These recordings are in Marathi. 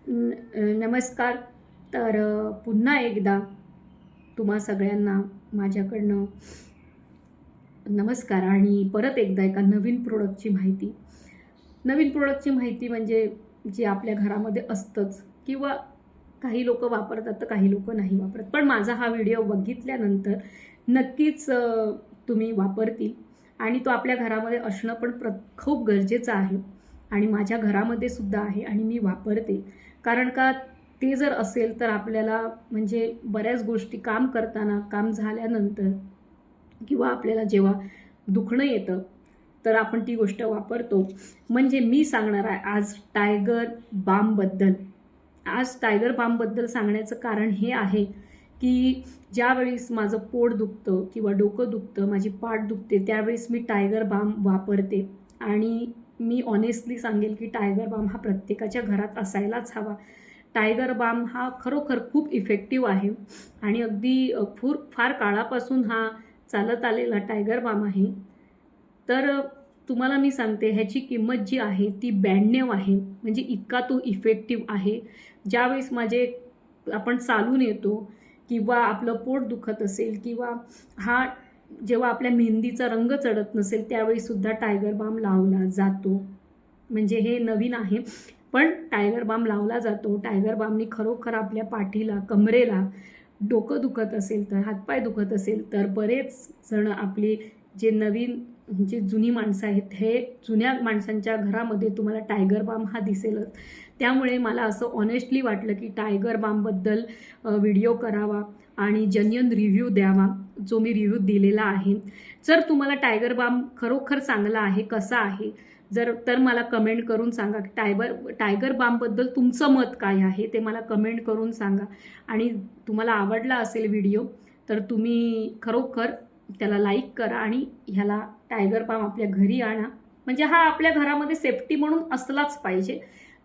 नमस्कार. तर पुन्हा एकदा तुम्हा सगळ्यांना माझ्याकडनं नमस्कार आणि परत एकदा एका नवीन प्रोडक्टची माहिती. नवीन प्रोडक्टची माहिती म्हणजे जे आपल्या घरामध्ये असतंच किंवा काही लोकं वापरतात तर काही लोकं नाही वापरत. पण माझा हा व्हिडिओ बघितल्यानंतर नक्कीच तुम्ही वापरतील आणि तो आपल्या घरामध्ये असणं पण खूप गरजेचं आहे आणि माझ्या घरामध्ये सुद्धा आहे आणि मी वापरते. कारण का ते जर असेल तर आपल्याला म्हणजे बऱ्याच गोष्टी काम करताना, काम झाल्यानंतर किंवा आपल्याला जेव्हा दुखणं येतं तर आपण ती गोष्ट वापरतो. म्हणजे मी सांगणार आहे आज टायगर बामबद्दल. आज टायगर बामबद्दल सांगण्याचं कारण हे आहे की ज्यावेळेस माझं पोट दुखतं किंवा डोकं दुखतं, माझी पाठ दुखते, त्यावेळेस मी टायगर बाम वापरते आणि मी ऑनेस्टली सांगेल की टायगर बाम हा प्रत्येकाच्या घरात असायलाच हवा. टायगर बाम हा खरोखर खूप इफेक्टिव्ह आहे आणि अगदी फार काळापासून हा चालत आलेला टायगर बाम आहे. तर तुम्हाला मी सांगते ह्याची किंमत जी आहे ती 92 आहे. म्हणजे इतका तो इफेक्टिव्ह आहे. ज्यावेळेस आपण चालून येतो किंवा आपलं पोट दुखत असेल किंवा जेव्हा आपल्या मेहंदीचा रंग चढत नसेल त्यावेळीसुद्धा टायगर बाम लावला जातो. म्हणजे हे नवीन आहे पण टायगर बाम लावला जातो. टायगर बामनी खरोखर आपल्या पाठीला, कमरेला, डोकं दुखत असेल तर, हातपाय दुखत असेल तर बरेच जण आपले जे नवीन जे जुनी माणसं आहेत हे जुन्या माणसांच्या घरामध्ये तुम्हाला टायगर बाम हा दिसेलच. त्यामुळे मला असं ऑनेस्टली वाटलं की टायगर बामबद्दल व्हिडिओ करावा आणि जेन्युइन रिव्ह्यू द्यावा, जो मी रिव्ह्यू दिलेला आहे. जर तुम्हाला टायगर बाम खरोखर चांगला आहे, कसा आहे, तर मला कमेंट करून सांगा की टायगर बामबद्दल तुमचं मत काय आहे ते मला कमेंट करून सांगा. आणि तुम्हाला आवडला असेल व्हिडिओ तर तुम्ही खरोखर त्याला लाईक करा आणि ह्याला टायगर बाम आपल्या घरी आणा. म्हणजे हा आपल्या घरामध्ये सेफ्टी म्हणून असलाच पाहिजे.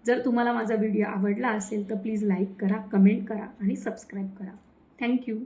जर तुम्हाला माझा व्हिडिओ आवडला असेल तर प्लीज लाईक करा, कमेंट करा आणि सबस्क्राईब करा. थँक्यू.